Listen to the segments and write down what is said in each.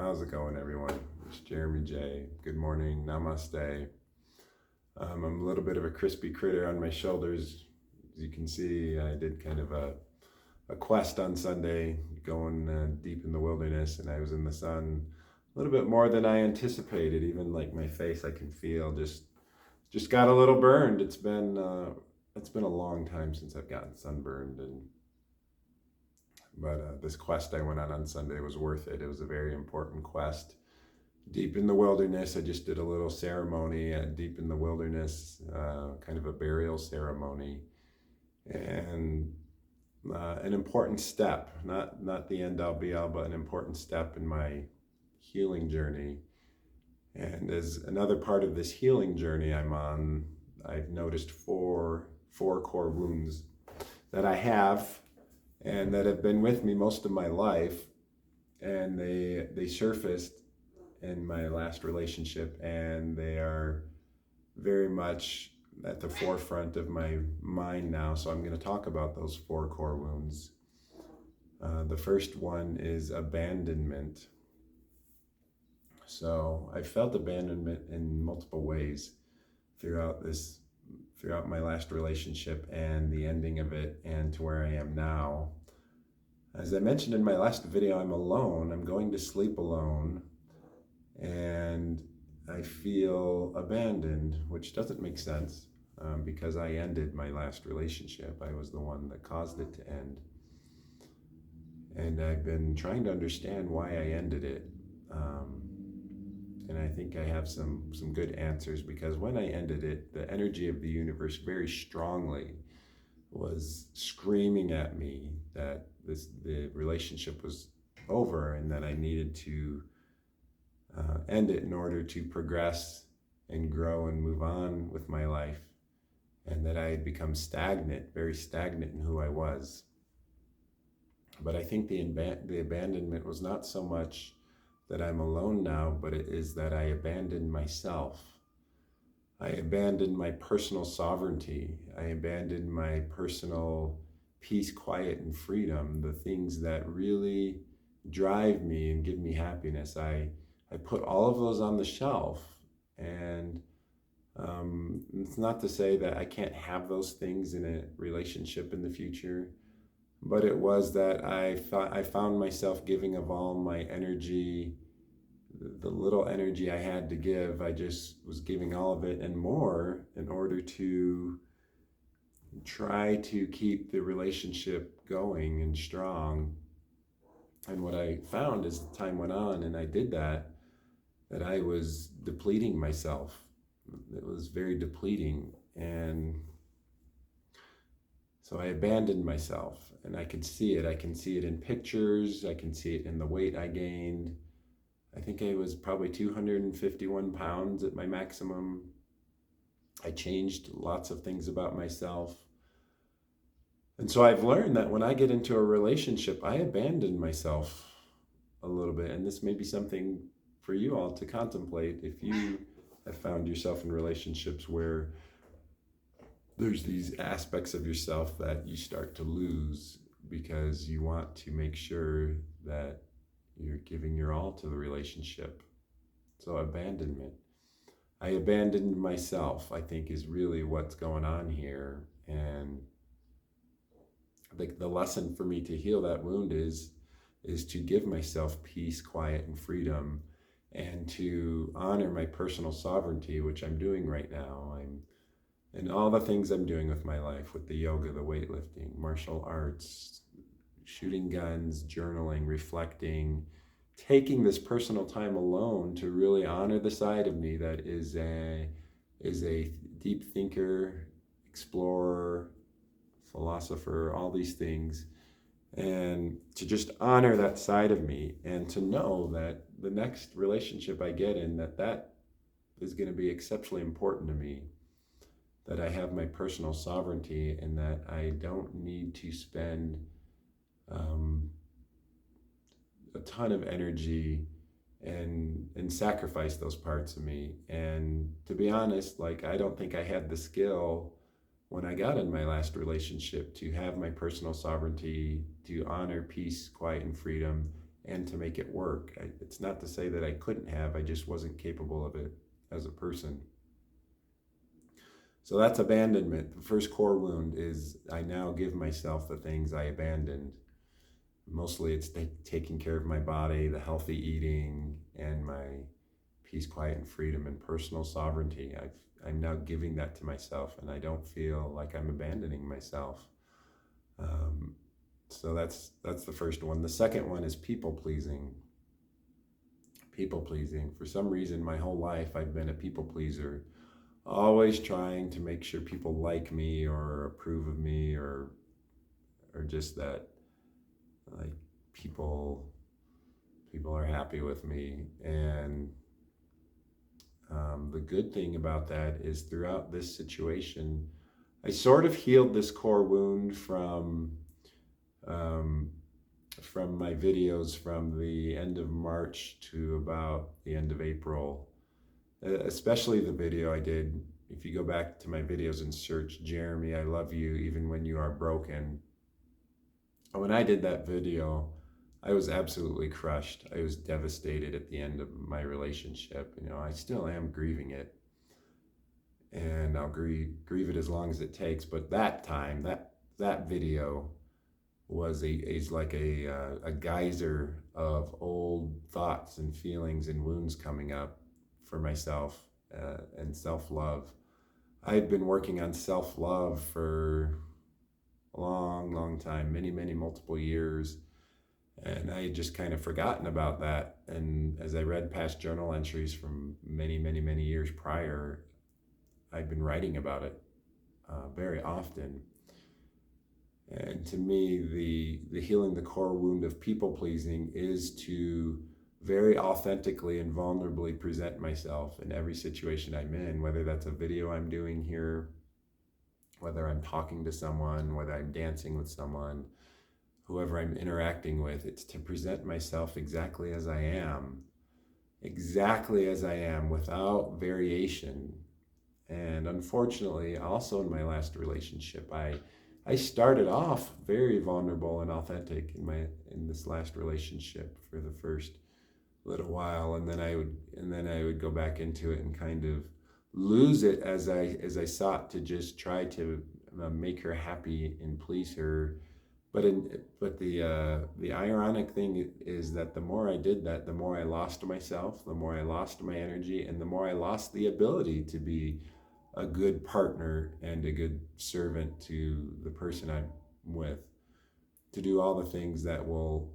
How's it going, everyone? It's Jeremy J. Good morning. Namaste. I'm a little bit of a crispy critter on my shoulders. As you can see, I did kind of a quest on Sunday, going deep in the wilderness, and I was in the sun a little bit more than I anticipated. Even like my face, I can feel just got a little burned. It's been a long time since I've gotten sunburned, but this quest I went on Sunday was worth it. It was a very important quest. Deep in the wilderness, I just did a little ceremony deep in the wilderness, kind of a burial ceremony, and an important step, not the end all be all, but an important step in my healing journey. And as another part of this healing journey I'm on, I've noticed four core wounds that I have and that have been with me most of my life, and they surfaced in my last relationship, and they are very much at the forefront of my mind now. So I'm going to talk about those four core wounds. The first one is abandonment. So I felt abandonment in multiple ways throughout my last relationship and the ending of it, and to where I am now. As I mentioned in my last video, I'm alone. I'm going to sleep alone, and I feel abandoned, which doesn't make sense because I ended my last relationship. I was the one that caused it to end. And I've been trying to understand why I ended it. And I think I have some good answers, because when I ended it, the energy of the universe very strongly was screaming at me that the relationship was over and that I needed to end it in order to progress and grow and move on with my life, and that I had become stagnant, very stagnant in who I was. But I think the abandonment was not so much that I'm alone now, but it is that I abandoned myself. I abandoned my personal sovereignty. I abandoned my personal peace, quiet, and freedom, the things that really drive me and give me happiness. I put all of those on the shelf, and it's not to say that I can't have those things in a relationship in the future, but it was that I found myself giving of all my energy, the little energy I had to give. I just was giving all of it and more in order to try to keep the relationship going and strong. And what I found as time went on and I did that I was depleting myself. It was very depleting. And so I abandoned myself, and I could see it. I can see it in pictures. I can see it in the weight I gained. I think I was probably 251 pounds at my maximum. I changed lots of things about myself. And so I've learned that when I get into a relationship, I abandon myself a little bit. And this may be something for you all to contemplate if you have found yourself in relationships where there's these aspects of yourself that you start to lose because you want to make sure that you're giving your all to the relationship. So abandonment. I abandoned myself, I think, is really what's going on here. And the lesson for me to heal that wound is to give myself peace, quiet, and freedom, and to honor my personal sovereignty, which I'm doing right now. And all the things I'm doing with my life, with the yoga, the weightlifting, martial arts, shooting guns, journaling, reflecting, taking this personal time alone to really honor the side of me that is a deep thinker, explorer, philosopher, all these things, and to just honor that side of me, and to know that the next relationship I get in, that is going to be exceptionally important to me, that I have my personal sovereignty, and that I don't need to spend a ton of energy and sacrifice those parts of me. And to be honest, like, I don't think I had the skill when I got in my last relationship to have my personal sovereignty, to honor peace, quiet, and freedom, and to make it work. It's not to say that I couldn't have, I just wasn't capable of it as a person. So that's abandonment. The first core wound is I now give myself the things I abandoned. Mostly it's taking care of my body, the healthy eating, and my peace, quiet, and freedom and personal sovereignty. I'm now giving that to myself, and I don't feel like I'm abandoning myself. So that's the first one. The second one is people pleasing. People pleasing. For some reason, my whole life I've been a people pleaser, always trying to make sure people like me or approve of me, or just that like people are happy with me. And the good thing about that is throughout this situation, I sort of healed this core wound from my videos from the end of March to about the end of April, especially the video I did. If you go back to my videos and search Jeremy, I love you even when you are broken. When I did that video, I was absolutely crushed. I was devastated at the end of my relationship. I still am grieving it, and I'll grieve it as long as it takes. But that time, that video was like a geyser of old thoughts and feelings and wounds coming up for myself, and self-love. I had been working on self-love for a long time, many multiple years, and I had just kind of forgotten about that. And as I read past journal entries from many years prior, I'd been writing about it very often. And to me, the healing the core wound of people pleasing is to very authentically and vulnerably present myself in every situation I'm in, whether that's a video I'm doing here, whether I'm talking to someone, whether I'm dancing with someone, whoever I'm interacting with. It's to present myself exactly as I am, without variation. And unfortunately, also in my last relationship, I started off very vulnerable and authentic in this last relationship for the first little while, and then I would go back into it and kind of lose it as I sought to just try to make her happy and please her. But the ironic thing is that the more I did that, the more I lost myself, the more I lost my energy, and the more I lost the ability to be a good partner and a good servant to the person I'm with, to do all the things that will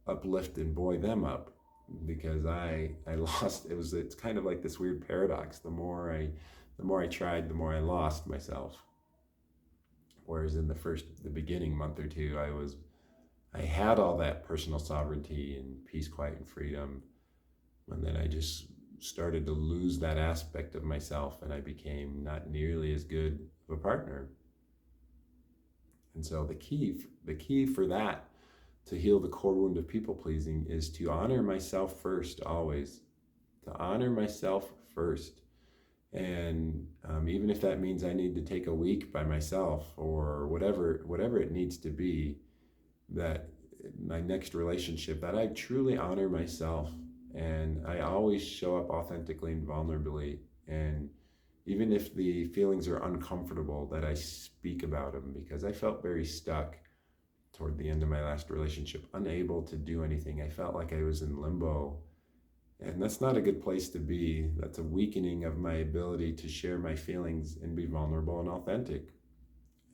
uplift and buoy them up, because I lost. It's kind of like this weird paradox. The more I tried, the more I lost myself. Whereas in the beginning month or two, I had all that personal sovereignty and peace, quiet, and freedom, and then I just started to lose that aspect of myself, and I became not nearly as good of a partner. And so the key for that, to heal the core wound of people pleasing, is to honor myself first, always. To honor myself first. And even if that means I need to take a week by myself, or whatever it needs to be, that my next relationship, that I truly honor myself. And I always show up authentically and vulnerably. And even if the feelings are uncomfortable, that I speak about them, because I felt very stuck toward the end of my last relationship, unable to do anything. I felt like I was in limbo. And that's not a good place to be. That's a weakening of my ability to share my feelings and be vulnerable and authentic.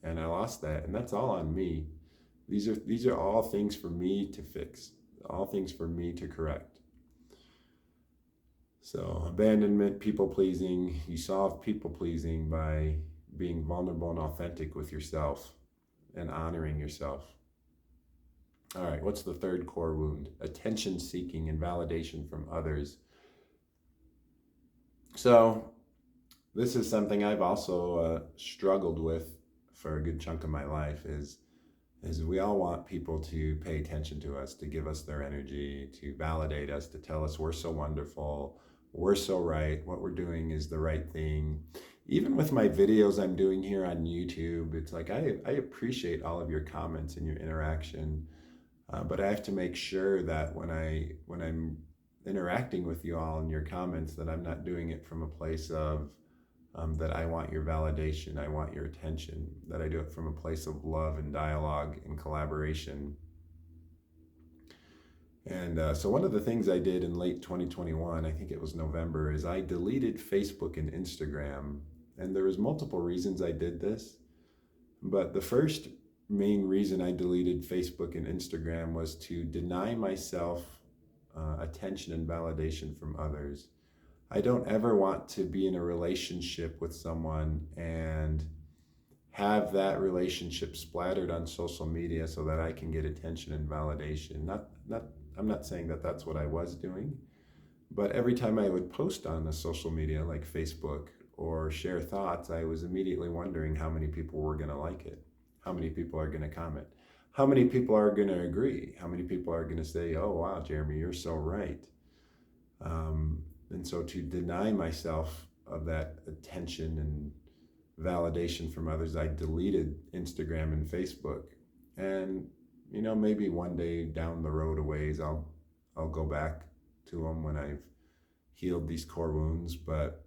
And I lost that. And that's all on me. These are all things for me to fix, all things for me to correct. So abandonment, people pleasing, you solve people pleasing by being vulnerable and authentic with yourself and honoring yourself. All right, what's the third core wound? Attention seeking and validation from others. So this is something I've also struggled with for a good chunk of my life, is we all want people to pay attention to us, to give us their energy, to validate us, to tell us we're so wonderful, we're so right, what we're doing is the right thing. Even with my videos I'm doing here on YouTube, it's like I appreciate all of your comments and your interaction. But I have to make sure that when I'm interacting with you all in your comments, that I'm not doing it from a place of that I want your validation, I want your attention, that I do it from a place of love and dialogue and collaboration. And so one of the things I did in late 2021, I think it was November, is I deleted Facebook and Instagram. And there was multiple reasons I did this. But the first main reason I deleted Facebook and Instagram was to deny myself attention and validation from others. I don't ever want to be in a relationship with someone and have that relationship splattered on social media so that I can get attention and validation. I'm not saying that that's what I was doing, but every time I would post on a social media like Facebook or share thoughts, I was immediately wondering how many people were going to like it, how many people are going to comment, how many people are going to agree, how many people are going to say, oh, wow, Jeremy, you're so right. And so to deny myself of that attention and validation from others, I deleted Instagram and Facebook. And maybe one day down the road a ways, I'll go back to them when I've healed these core wounds. But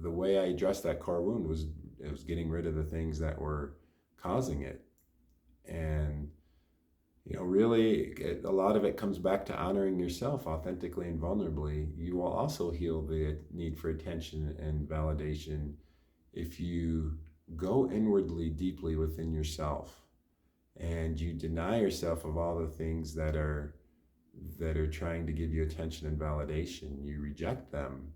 the way I addressed that core wound was getting rid of the things that were causing it. And really, a lot of it comes back to honoring yourself authentically and vulnerably. You will also heal the need for attention and validation if you go inwardly deeply within yourself and you deny yourself of all the things that are trying to give you attention and validation. You reject them.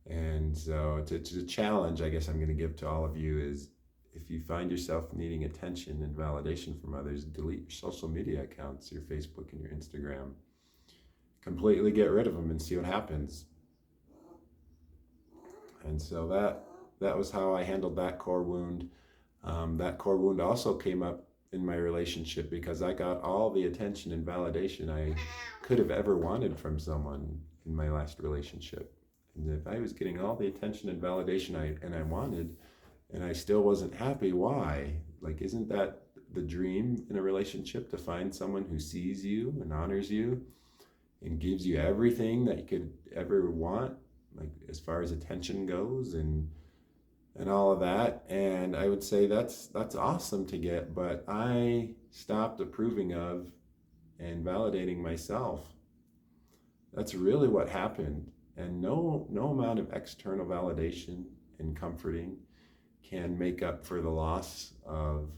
And so to the challenge I guess I'm going to give to all of you is, if you find yourself needing attention and validation from others, delete your social media accounts, your Facebook and your Instagram. Completely get rid of them and see what happens. And so that was how I handled that core wound. That core wound also came up in my relationship because I got all the attention and validation I could have ever wanted from someone in my last relationship. And if I was getting all the attention and validation I wanted, and I still wasn't happy, why? Like, isn't that the dream in a relationship, to find someone who sees you and honors you and gives you everything that you could ever want, like as far as attention goes and all of that? And I would say that's awesome to get, but I stopped approving of and validating myself. That's really what happened. And no amount of external validation and comforting can make up for the loss of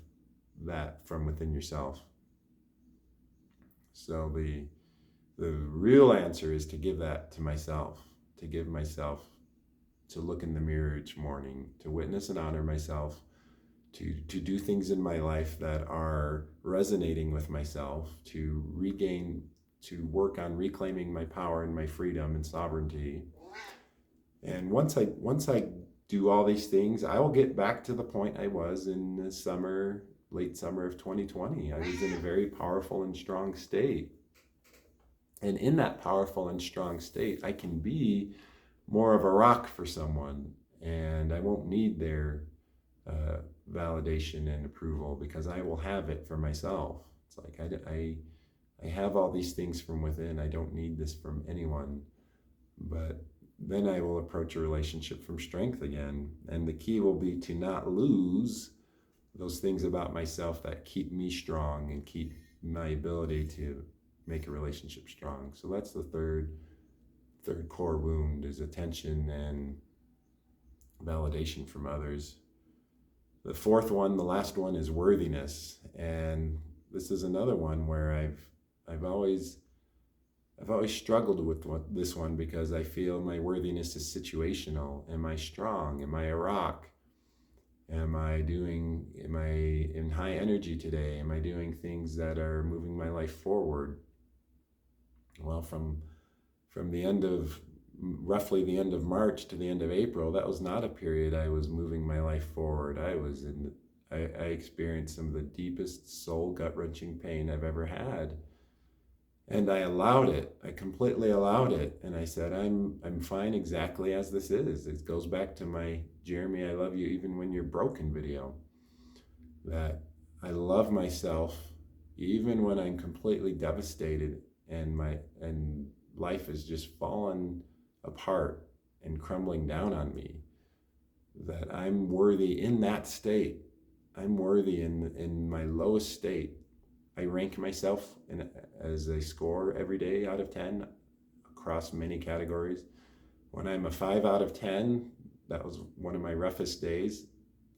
that from within yourself. So the real answer is to give that to myself, to give myself, to look in the mirror each morning, to witness and honor myself, to do things in my life that are resonating with myself, to work on reclaiming my power and my freedom and sovereignty. And once I do all these things, I will get back to the point I was in the late summer of 2020. I was in a very powerful and strong state. And in that powerful and strong state, I can be more of a rock for someone, and I won't need their validation and approval because I will have it for myself. It's like I have all these things from within. I don't need this from anyone. But then I will approach a relationship from strength again. And the key will be to not lose those things about myself that keep me strong and keep my ability to make a relationship strong. So that's the third core wound, is attention and validation from others. The fourth one, the last one, is worthiness. And this is another one where I've always struggled with this one because I feel my worthiness is situational. Am I strong? Am I a rock? Am I in high energy today? Am I doing things that are moving my life forward? Well, from roughly the end of March to the end of April, that was not a period I was moving my life forward. I experienced some of the deepest soul gut-wrenching pain I've ever had. And I allowed it. I completely allowed it. And I said, I'm fine exactly as this is. It goes back to my Jeremy, I love you even when you're broken video. That I love myself even when I'm completely devastated and life has just fallen apart and crumbling down on me, that I'm worthy in that state. I'm worthy in my lowest state. I rank myself as a score every day out of 10 across many categories. When I'm a 5 out of 10, that was one of my roughest days.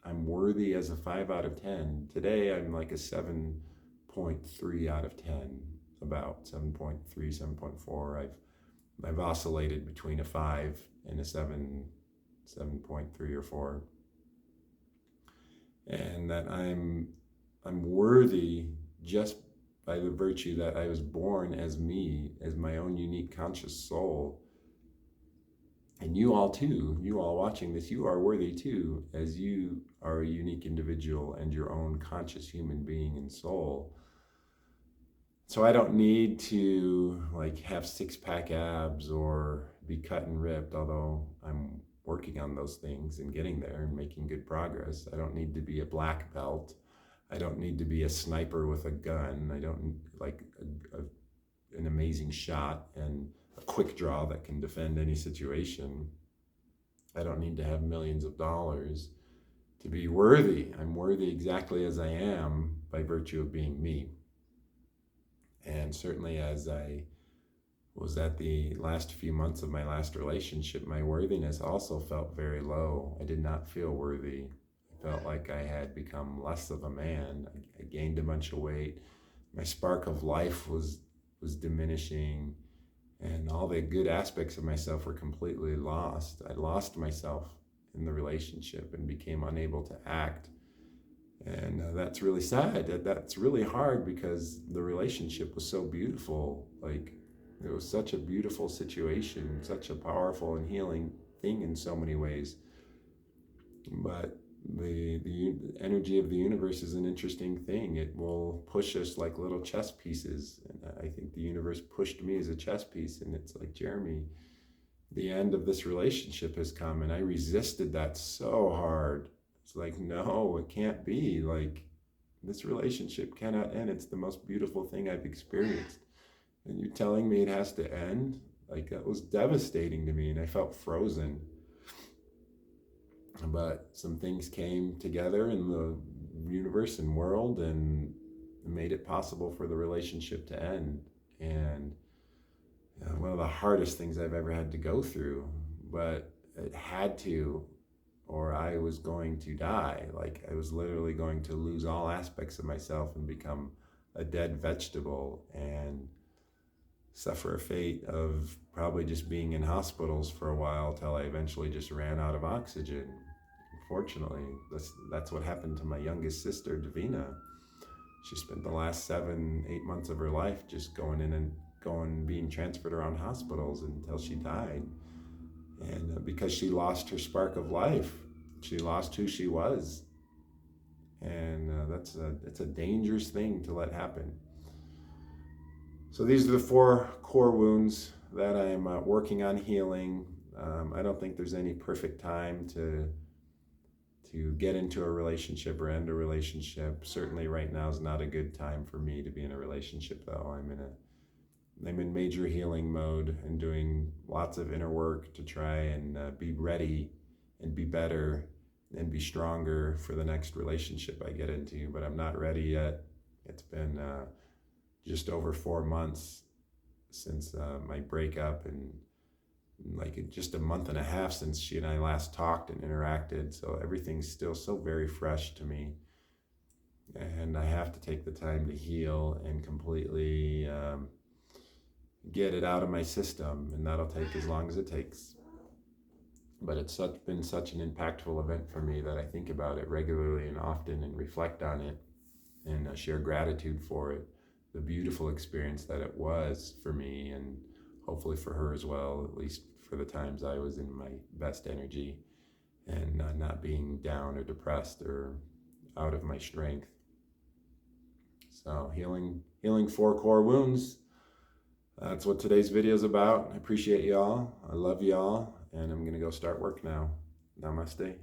I'm worthy as a 5 out of 10. Today, I'm like a 7.3 out of 10, about 7.3, 7.4. I've oscillated between a 5 and a 7.3 or 4. And that I'm worthy just by the virtue that I was born as me, as my own unique conscious soul. And you all too, you all watching this, you are worthy too, as you are a unique individual and your own conscious human being and soul. So I don't need to like have 6-pack abs or be cut and ripped, although I'm working on those things and getting there and making good progress. I don't need to be a black belt. I don't need to be a sniper with a gun. I don't like an amazing shot and a quick draw that can defend any situation. I don't need to have millions of dollars to be worthy. I'm worthy exactly as I am by virtue of being me. And certainly as I was at the last few months of my last relationship, my worthiness also felt very low. I did not feel worthy. I felt like I had become less of a man. I gained a bunch of weight. My spark of life was diminishing, and all the good aspects of myself were completely lost. I lost myself in the relationship and became unable to act. And that's really sad. That's really hard because the relationship was so beautiful. Like, it was such a beautiful situation, such a powerful and healing thing in so many ways. But the energy of the universe is an interesting thing. It will push us like little chess pieces. And I think the universe pushed me as a chess piece. And it's like, Jeremy, the end of this relationship has come. And I resisted that so hard. It's like, no, it can't be. Like, this relationship cannot end. It's the most beautiful thing I've experienced. And you're telling me it has to end? Like, that was devastating to me, and I felt frozen. But some things came together in the universe and world and made it possible for the relationship to end. And one of the hardest things I've ever had to go through, but it had to, or I was going to die. Like, I was literally going to lose all aspects of myself and become a dead vegetable and suffer a fate of probably just being in hospitals for a while till I eventually just ran out of oxygen. Unfortunately, that's what happened to my youngest sister, Davina. She spent the last 7-8 months of her life just being transferred around hospitals until she died. And because she lost her spark of life, she lost who she was. And it's a dangerous thing to let happen. So these are the 4 core wounds that I'm working on healing. I don't think there's any perfect time to get into a relationship or end a relationship. Certainly right now is not a good time for me to be in a relationship, though. I'm in major healing mode and doing lots of inner work to try and be ready and be better and be stronger for the next relationship I get into, but I'm not ready yet. It's been just over 4 months since my breakup, and like just a month and a half since she and I last talked and interacted. So everything's still so very fresh to me, and I have to take the time to heal and completely get it out of my system, and that'll take as long as it takes. But it's been such an impactful event for me that I think about it regularly and often and reflect on it and share gratitude for it, the beautiful experience that it was for me, and hopefully for her as well, at least for the times I was in my best energy and not being down or depressed or out of my strength. So healing 4 core wounds. That's what today's video is about. I appreciate y'all. I love y'all. And I'm going to go start work now. Namaste.